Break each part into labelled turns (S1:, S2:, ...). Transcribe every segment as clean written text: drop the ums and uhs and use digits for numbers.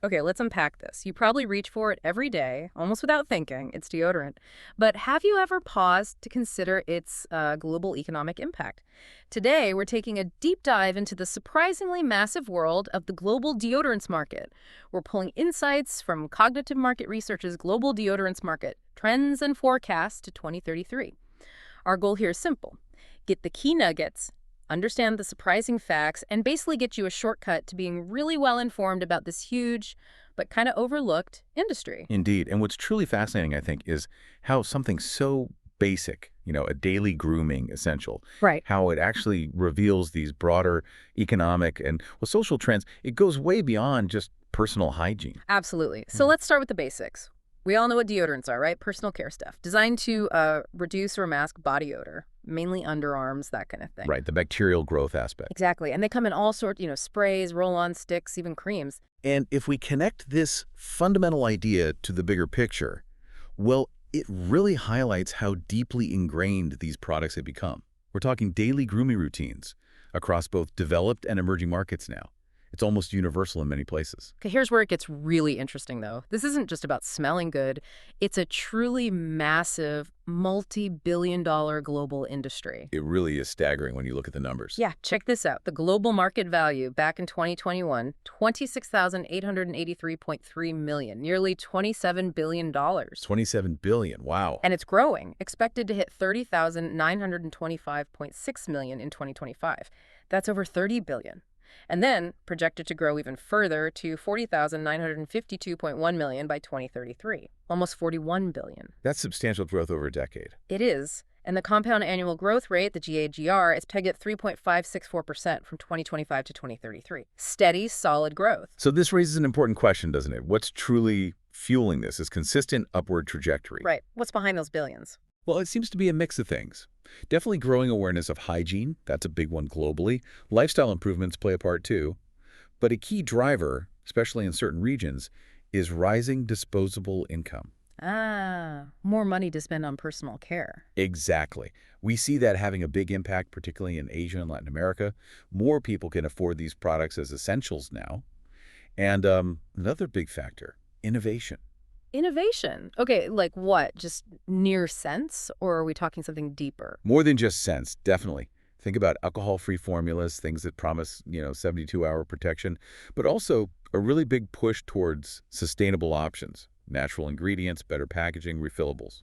S1: Okay, let's unpack this. You probably reach for it every day, almost without thinking. It's deodorant. But have you ever paused to consider its global economic impact? Today, we're taking a deep dive into the surprisingly massive world of the global deodorants market. We're pulling insights from cognitive market research's Global Deodorants Market Trends and Forecasts to 2033. Our goal here is simple: get the key nuggets, understand the surprising facts, and basically get you a shortcut to being really well informed about this huge but kind of overlooked industry.
S2: Indeed. And what's truly fascinating, I think, is how something so basic, a daily grooming essential,
S1: Right.
S2: how it actually reveals these broader economic and social trends. It goes way beyond just personal hygiene.
S1: Absolutely. So let's start with the basics. We all know what deodorants are, right? Personal care stuff designed to reduce or mask body odor, mainly underarms, that kind of thing.
S2: Right, the bacterial growth aspect.
S1: Exactly. And they come in all sorts, sprays, roll-on sticks, even creams.
S2: And if we connect this fundamental idea to the bigger picture, well, it really highlights how deeply ingrained these products have become. We're talking daily grooming routines across both developed and emerging markets now. It's almost universal in many places.
S1: Okay, here's where it gets really interesting, though. This isn't just about smelling good. It's a truly massive, multi-billion-dollar global industry.
S2: It really is staggering when you look at the numbers.
S1: Yeah, check this out. The global market value back in 2021, $26,883.3 million, nearly $27 billion.
S2: $27 billion, wow.
S1: And it's growing, expected to hit $30,925.6 million in 2025. That's over $30 billion. And then projected to grow even further to $40,952.1 million by 2033, almost $41 billion.
S2: That's substantial growth over a decade.
S1: It is. And the compound annual growth rate, the CAGR, is pegged at 3.564% from 2025 to 2033. Steady, solid growth.
S2: So this raises an important question, doesn't it? What's truly fueling this consistent upward trajectory?
S1: Right. What's behind those billions?
S2: Well, it seems to be a mix of things. Definitely growing awareness of hygiene. That's a big one globally. Lifestyle improvements play a part too. But a key driver, especially in certain regions, is rising disposable income.
S1: More money to spend on personal care.
S2: Exactly. We see that having a big impact, particularly in Asia and Latin America. More people can afford these products as essentials now. And another big factor, innovation.
S1: Innovation. Okay, like what? Just near sense? Or are we talking something deeper?
S2: More than just scents, definitely. Think about alcohol-free formulas, things that promise, 72-hour protection, but also a really big push towards sustainable options, natural ingredients, better packaging, refillables.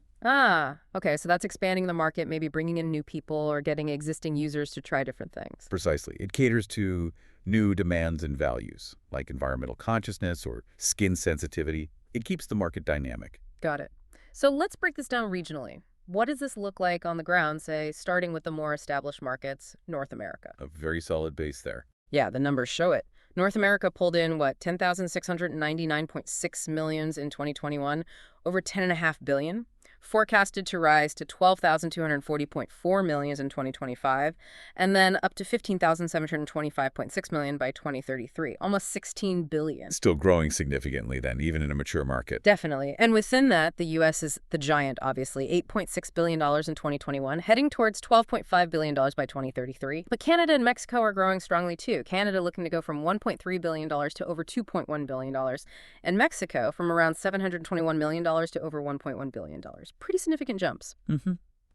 S1: Okay, so that's expanding the market, maybe bringing in new people or getting existing users to try different things.
S2: Precisely. It caters to new demands and values, like environmental consciousness or skin sensitivity. It keeps the market dynamic.
S1: Got it. So let's break this down regionally. What does this look like on the ground, say, starting with the more established markets, North America?
S2: A very solid base there.
S1: Yeah, the numbers show it. North America pulled in, 10,699.6 million in 2021, over $10.5 billion, forecasted to rise to 12,240.4 million in 2025, and then up to 15,725.6 million by 2033, almost $16 billion.
S2: Still growing significantly then, even in a mature market.
S1: Definitely. And within that, the U.S. is the giant, obviously, $8.6 billion in 2021, heading towards $12.5 billion by 2033. But Canada and Mexico are growing strongly, too. Canada looking to go from $1.3 billion to over $2.1 billion, and Mexico from around $721 million to over $1.1 billion. Pretty significant jumps.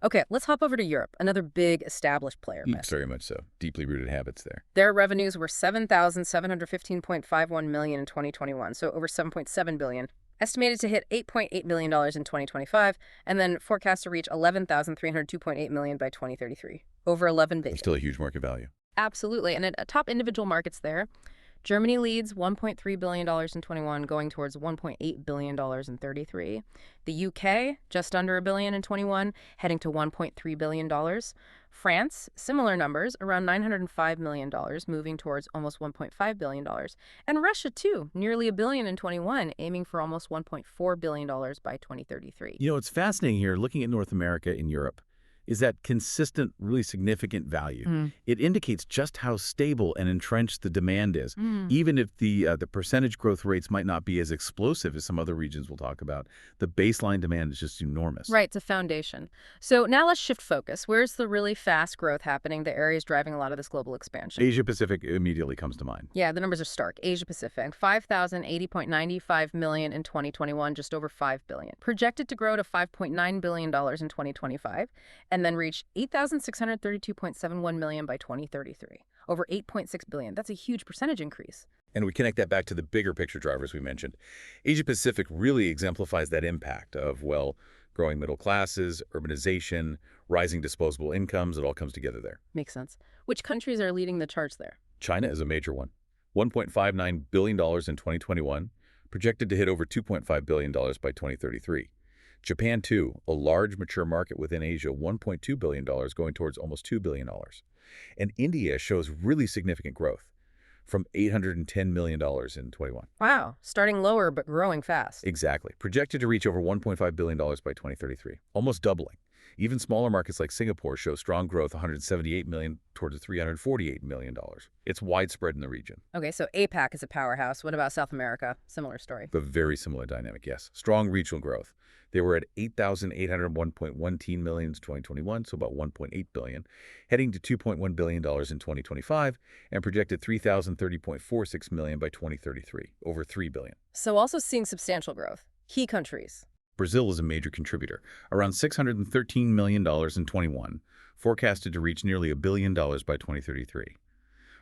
S1: Okay, let's hop over to Europe, another big established player.
S2: Very much so. Deeply rooted habits there.
S1: Their revenues were $7,715.51 million in 2021, so over $7.7 billion. Estimated to hit $8.8 billion in 2025, and then forecast to reach $11,302.8 million by 2033. Over $11 billion.
S2: Still a huge market value.
S1: Absolutely. And at top individual markets there, Germany leads $1.3 billion in 21, going towards $1.8 billion in 33. The UK, just under $1 billion in 21, heading to $1.3 billion. France, similar numbers, around $905 million, moving towards almost $1.5 billion. And Russia, too, nearly $1 billion in 21, aiming for almost $1.4 billion by 2033.
S2: It's fascinating here, looking at North America and Europe. is that consistent, really significant value.
S1: Mm.
S2: It indicates just how stable and entrenched the demand is,
S1: Mm.
S2: even if the percentage growth rates might not be as explosive as some other regions we'll talk about. The baseline demand is just enormous.
S1: Right, it's a foundation. So now let's shift focus. Where's the really fast growth happening? The areas driving a lot of this global expansion.
S2: Asia Pacific immediately comes to mind.
S1: Yeah, the numbers are stark. Asia Pacific, 5,080.95 million in 2021, just over 5 billion. Projected to grow to $5.9 billion in 2025, and then reach 8,632.71 million by 2033. Over 8.6 billion. That's a huge percentage increase.
S2: And we connect that back to the bigger picture drivers we mentioned. Asia Pacific really exemplifies that impact of, well, growing middle classes, urbanization, rising disposable incomes. It all comes together there.
S1: Makes sense. Which countries are leading the charge there?
S2: China is a major one. $1.59 billion in 2021, projected to hit over $2.5 billion by 2033. Japan, too, a large mature market within Asia, $1.2 billion going towards almost $2 billion. And India shows really significant growth, from $810 million in 21.
S1: Wow, starting lower but growing fast.
S2: Exactly. Projected to reach over $1.5 billion by 2033, almost doubling. Even smaller markets like Singapore show strong growth, $178 million towards $348 million. It's widespread in the region.
S1: Okay, so APAC is a powerhouse. What about South America? Similar story.
S2: A very similar dynamic, yes. Strong regional growth. They were at 8,801.1 million in 2021, so about $1.8 billion, heading to $2.1 billion in 2025, and projected 3,030.46 million by 2033, over $3 billion.
S1: So also seeing substantial growth. Key countries.
S2: Brazil is a major contributor, around $613 million in 21, forecasted to reach nearly $1 billion by 2033.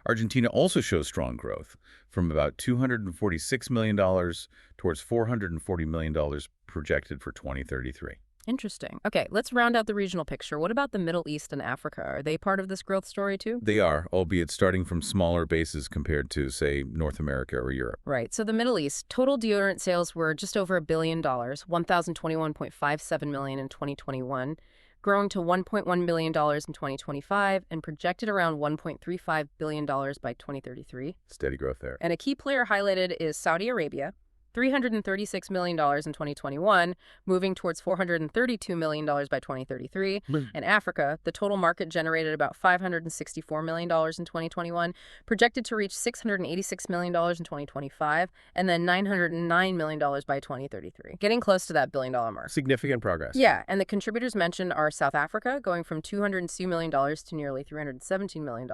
S2: Argentina also shows strong growth, from about $246 million towards $440 million projected for 2033.
S1: Interesting. Okay, let's round out the regional picture. What about the Middle East and Africa? Are they part of this growth story too?
S2: They are, albeit starting from smaller bases compared to, say, North America or Europe.
S1: Right. So the Middle East, total deodorant sales were just over $1 billion, 1,021.57 million in 2021, growing to $1.1 billion in 2025, and projected around $1.35 billion by 2033.
S2: Steady growth there.
S1: And a key player highlighted is Saudi Arabia, $336 million in 2021, moving towards $432 million by 2033. And Africa, the total market generated about $564 million in 2021, projected to reach $686 million in 2025, and then $909 million by 2033. Getting close to that billion-dollar mark.
S2: Significant progress.
S1: Yeah, and the contributors mentioned are South Africa, going from $202 million to nearly $317 million,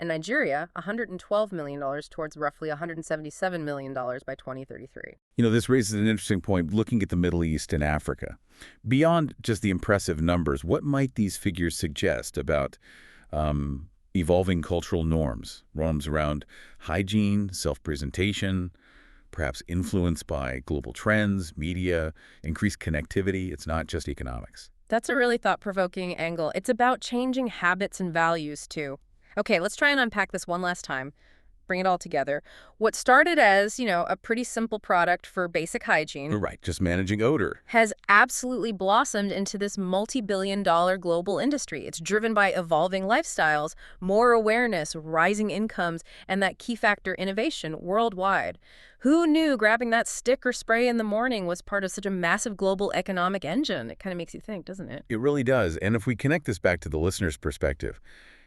S1: and Nigeria, $112 million towards roughly $177 million by 2033.
S2: You know, this raises an interesting point looking at the Middle East and Africa. Beyond just the impressive numbers, what might these figures suggest about evolving cultural norms around hygiene, self-presentation, perhaps influenced by global trends, media, increased connectivity? It's not just economics.
S1: That's a really thought-provoking angle. It's about changing habits and values, too. Okay, let's try and unpack this one last time. Bring it all together. What started as, a pretty simple product for basic hygiene
S2: Right, just managing odor.
S1: has absolutely blossomed into this multi-billion-dollar global industry. It's driven by evolving lifestyles, more awareness, rising incomes, and that key factor, innovation, worldwide. Who knew grabbing that stick or spray in the morning was part of such a massive global economic engine? It kind of makes you think, doesn't it?
S2: It really does. And if we connect this back to the listener's perspective,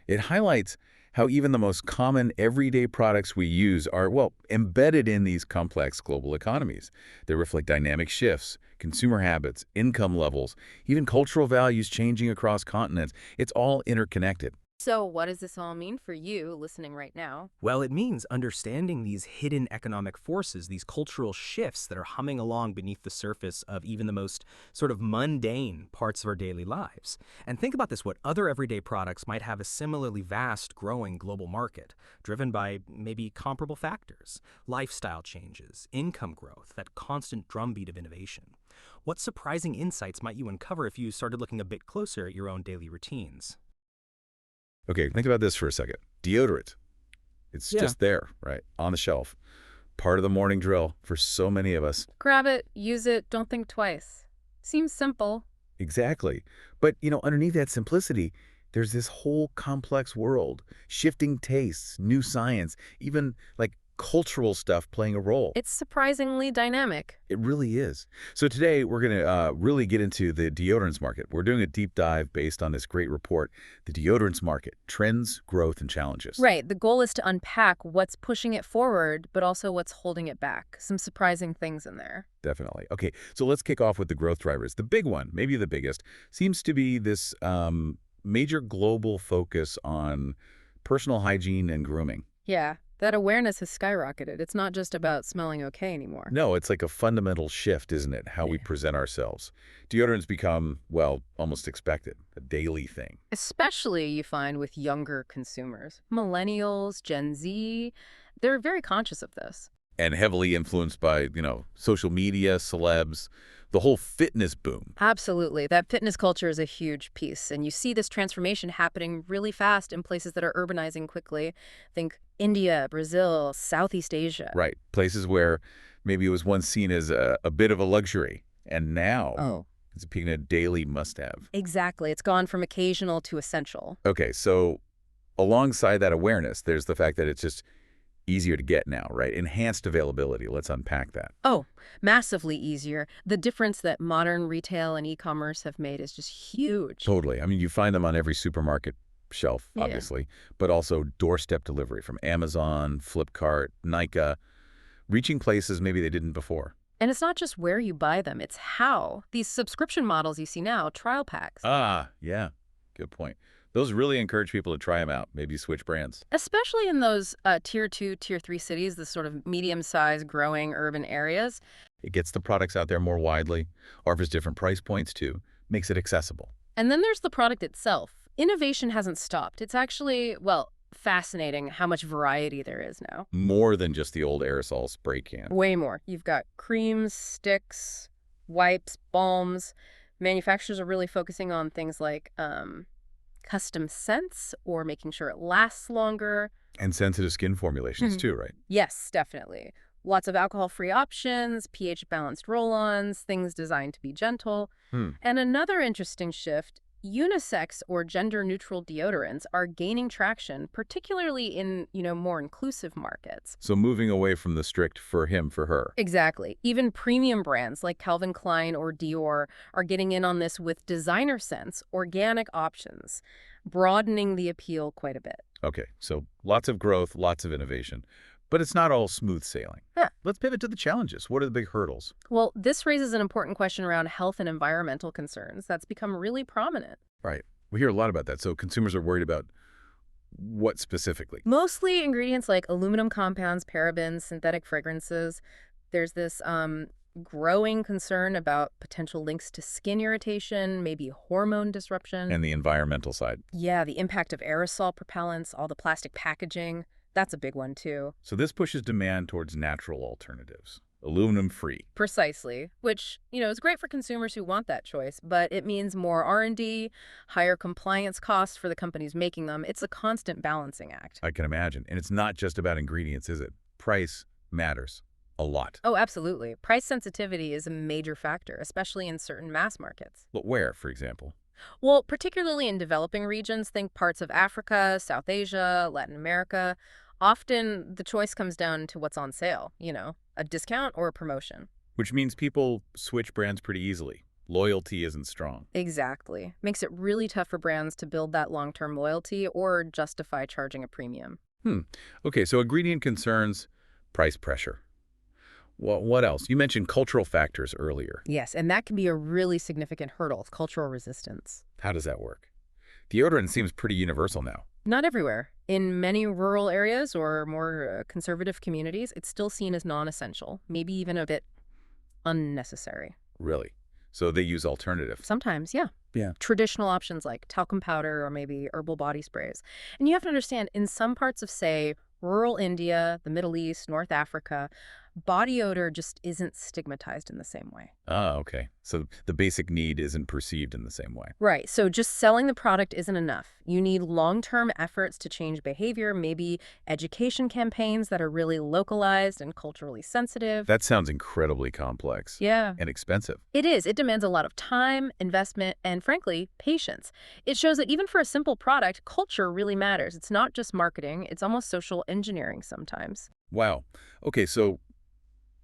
S2: it highlights how even the most common everyday products we use are, well, embedded in these complex global economies. They reflect dynamic shifts, consumer habits, income levels, even cultural values changing across continents. It's all interconnected.
S1: So what does this all mean for you listening right now?
S3: Well, it means understanding these hidden economic forces, these cultural shifts that are humming along beneath the surface of even the most sort of mundane parts of our daily lives. And think about this, what other everyday products might have a similarly vast, growing global market, driven by maybe comparable factors, lifestyle changes, income growth, that constant drumbeat of innovation. What surprising insights might you uncover if you started looking a bit closer at your own daily routines?
S2: Okay, think about this for a second. Deodorant. It's just there, right, on the shelf. Part of the morning drill for so many of us.
S1: Grab it, use it, don't think twice. Seems simple.
S2: Exactly. But, underneath that simplicity, there's this whole complex world, shifting tastes, new science, even like cultural stuff playing a role.
S1: It's surprisingly dynamic.
S2: It really is. So today we're going to really get into the deodorants market. We're doing a deep dive based on this great report, the deodorants market, trends, growth, and challenges.
S1: Right. The goal is to unpack what's pushing it forward, but also what's holding it back. Some surprising things in there.
S2: Definitely. Okay, so let's kick off with the growth drivers. The big one, maybe the biggest, seems to be this major global focus on personal hygiene and grooming.
S1: Yeah, that awareness has skyrocketed. It's not just about smelling okay anymore.
S2: No, it's like a fundamental shift, isn't it? How we
S1: Yeah.
S2: present ourselves. Deodorants become, well, almost expected, a daily thing.
S1: Especially, you find, with younger consumers. Millennials, Gen Z, they're very conscious of this.
S2: And heavily influenced by, social media, celebs, the whole fitness boom.
S1: Absolutely. That fitness culture is a huge piece, and you see this transformation happening really fast in places that are urbanizing quickly. Think India, Brazil, Southeast Asia.
S2: Right. Places where maybe it was once seen as a bit of a luxury, and now
S1: Oh,
S2: it's being a daily must-have.
S1: exactly. It's gone from occasional to essential.
S2: Okay, so alongside that awareness, there's the fact that it's just easier to get now, right? Enhanced availability. Let's unpack that.
S1: Oh, massively easier. The difference that modern retail and e-commerce have made is just huge.
S2: Totally. I mean, you find them on every supermarket shelf,
S1: Yeah.
S2: obviously, but also doorstep delivery from Amazon, Flipkart, Nika, reaching places maybe they didn't before.
S1: And it's not just where you buy them, it's how. These subscription models you see now, trial packs.
S2: Ah, yeah. Good point. Those really encourage people to try them out, maybe switch brands.
S1: Especially in those tier 2, tier 3 cities, the sort of medium-sized growing urban areas.
S2: It gets the products out there more widely, offers different price points too, makes it accessible.
S1: And then there's the product itself. Innovation hasn't stopped. It's actually, well, fascinating how much variety there is now.
S2: More than just the old aerosol spray can.
S1: Way more. You've got creams, sticks, wipes, balms. Manufacturers are really focusing on things like custom scents or making sure it lasts longer.
S2: And sensitive skin formulations
S1: Mhm.
S2: too, right?
S1: Yes, definitely. Lots of alcohol-free options, pH-balanced roll-ons, things designed to be gentle.
S2: Hmm.
S1: And another interesting shift, unisex or gender-neutral deodorants are gaining traction, particularly in, more inclusive markets.
S2: So moving away from the strict for him, for her.
S1: Exactly. Even premium brands like Calvin Klein or Dior are getting in on this with designer scents, organic options, broadening the appeal quite a bit.
S2: Okay, so lots of growth, lots of innovation. But it's not all smooth sailing.
S1: Yeah.
S2: Let's pivot to the challenges. What are the big hurdles?
S1: Well, this raises an important question around health and environmental concerns that's become really prominent.
S2: Right. We hear a lot about that. So consumers are worried about what specifically?
S1: Mostly ingredients like aluminum compounds, parabens, synthetic fragrances. There's this growing concern about potential links to skin irritation, maybe hormone disruption.
S2: And the environmental side.
S1: Yeah, the impact of aerosol propellants, all the plastic packaging. That's a big one, too.
S2: So this pushes demand towards natural alternatives, aluminum-free.
S1: Precisely, which, is great for consumers who want that choice, but it means more R&D, higher compliance costs for the companies making them. It's a constant balancing act.
S2: I can imagine. And it's not just about ingredients, is it? Price matters a lot.
S1: Oh, absolutely. Price sensitivity is a major factor, especially in certain mass markets.
S2: But where, for example?
S1: Well, particularly in developing regions, think parts of Africa, South Asia, Latin America. Often the choice comes down to what's on sale, a discount or a promotion.
S2: Which means people switch brands pretty easily. Loyalty isn't strong.
S1: Exactly. Makes it really tough for brands to build that long-term loyalty or justify charging a premium.
S2: Okay, so ingredient concerns, price pressure. What else? You mentioned cultural factors earlier.
S1: Yes, and that can be a really significant hurdle, cultural resistance.
S2: How does that work? Deodorant seems pretty universal now.
S1: Not everywhere. In many rural areas or more conservative communities, it's still seen as non-essential, maybe even a bit unnecessary.
S2: Really? So they use alternatives.
S1: Sometimes, yeah.
S2: Yeah.
S1: Traditional options like talcum powder or maybe herbal body sprays. And you have to understand, in some parts of, say, rural India, the Middle East, North Africa, body odor just isn't stigmatized in the same way.
S2: Ah, okay. So the basic need isn't perceived in the same way.
S1: Right. So just selling the product isn't enough. You need long-term efforts to change behavior, maybe education campaigns that are really localized and culturally sensitive.
S2: That sounds incredibly complex.
S1: Yeah.
S2: And expensive.
S1: It is. It demands a lot of time, investment, and frankly, patience. It shows that even for a simple product, culture really matters. It's not just marketing. It's almost social engineering sometimes.
S2: Wow. Okay, so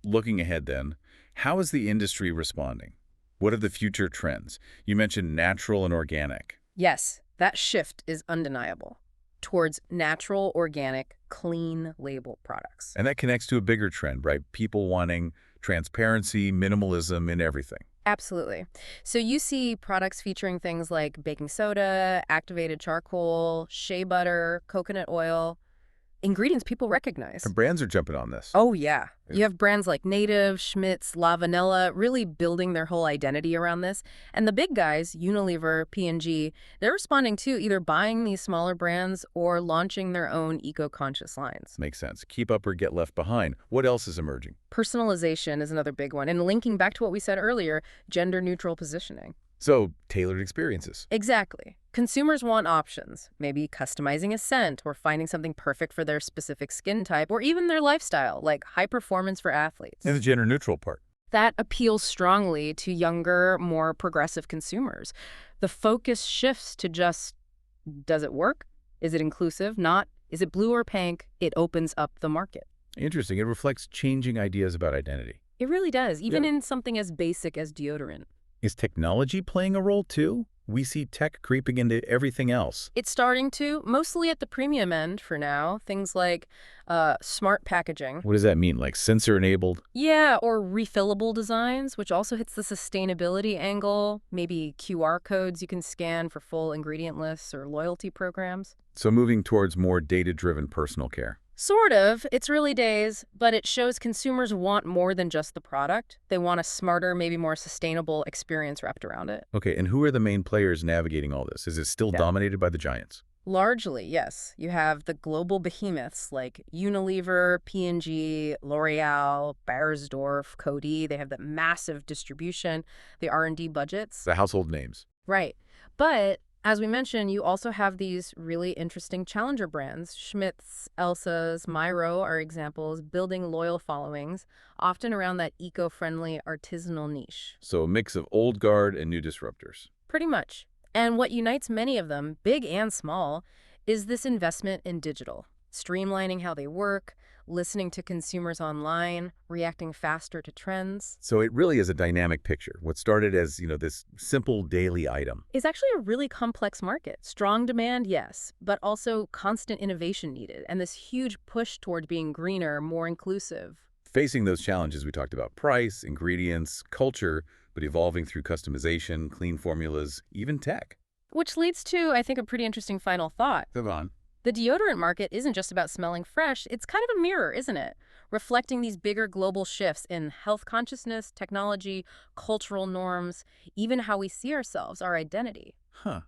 S2: looking ahead then, how is the industry responding? What are the future trends? You mentioned natural and organic.
S1: Yes, that shift is undeniable towards natural, organic, clean label products.
S2: And that connects to a bigger trend, right? People wanting transparency, minimalism in everything.
S1: Absolutely. So you see products featuring things like baking soda, activated charcoal, shea butter, coconut oil, ingredients people recognize.
S2: And brands are jumping on this.
S1: Oh, yeah.
S2: Yeah.
S1: You have brands like Native, Schmidt's, La Vanilla really building their whole identity around this. And the big guys, Unilever, P&G, they're responding too, either buying these smaller brands or launching their own eco-conscious lines.
S2: Makes sense. Keep up or get left behind. What else is emerging?
S1: Personalization is another big one. And linking back to what we said earlier, gender-neutral positioning.
S2: So, tailored experiences.
S1: Exactly. Consumers want options, maybe customizing a scent or finding something perfect for their specific skin type or even their lifestyle, like high performance for athletes.
S2: And the gender neutral part.
S1: That appeals strongly to younger, more progressive consumers. The focus shifts to just, does it work? Is it inclusive? Not, is it blue or pink? It opens up the market.
S2: Interesting. It reflects changing ideas about identity.
S1: It really does, even
S2: Yeah.
S1: in something as basic as deodorant.
S2: Is technology playing a role too? We see tech creeping into everything else.
S1: It's starting to, mostly at the premium end for now, things like smart packaging.
S2: What does that mean? Like sensor-enabled?
S1: Yeah, or refillable designs, which also hits the sustainability angle, maybe QR codes you can scan for full ingredient lists or loyalty programs.
S2: So moving towards more data-driven personal care.
S1: Sort of. It's early days, but it shows consumers want more than just the product. They want a smarter, maybe more sustainable experience wrapped around it.
S2: Okay, and who are the main players navigating all this? Is it still
S1: Yeah.
S2: dominated by the giants?
S1: Largely, yes. You have the global behemoths like Unilever, P&G, L'Oreal, Beiersdorf, Coty. They have the massive distribution, the R&D budgets.
S2: The household names.
S1: Right. But as we mentioned, you also have these really interesting challenger brands. Schmidt's, Elsa's, Myro are examples, building loyal followings, often around that eco-friendly artisanal niche.
S2: So a mix of old guard and new disruptors.
S1: Pretty much. And what unites many of them, big and small, is this investment in digital, streamlining how they work, listening to consumers online, reacting faster to trends.
S2: So it really is a dynamic picture. What started as, this simple daily item.
S1: It's actually a really complex market. Strong demand, yes, but also constant innovation needed, and this huge push toward being greener, more inclusive.
S2: Facing those challenges we talked about, price, ingredients, culture, but evolving through customization, clean formulas, even tech.
S1: Which leads to, I think, a pretty interesting final thought.
S2: Come on.
S1: The deodorant market isn't just about smelling fresh, it's kind of a mirror, isn't it? Reflecting these bigger global shifts in health consciousness, technology, cultural norms, even how we see ourselves, our identity.
S2: Huh.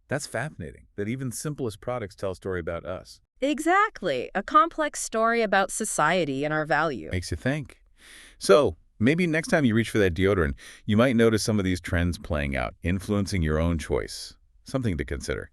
S2: That's fascinating, that even simplest products tell a story about us.
S1: Exactly. A complex story about society and our value.
S2: Makes you think. So, maybe next time you reach for that deodorant, you might notice some of these trends playing out, influencing your own choice. Something to consider.